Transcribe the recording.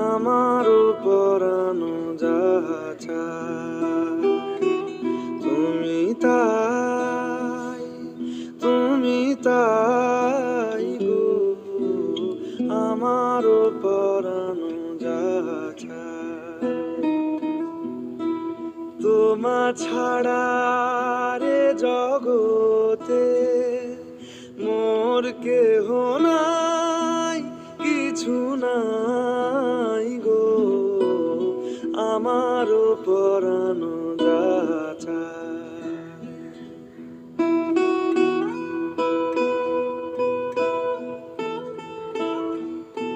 আমারও পরানো যাহা চায় তুমি তাই গো। আমারও পরানো যাহা চায় তোমা ছাড়া রে জগতে মোর কেহ নাই, কিছু নাই।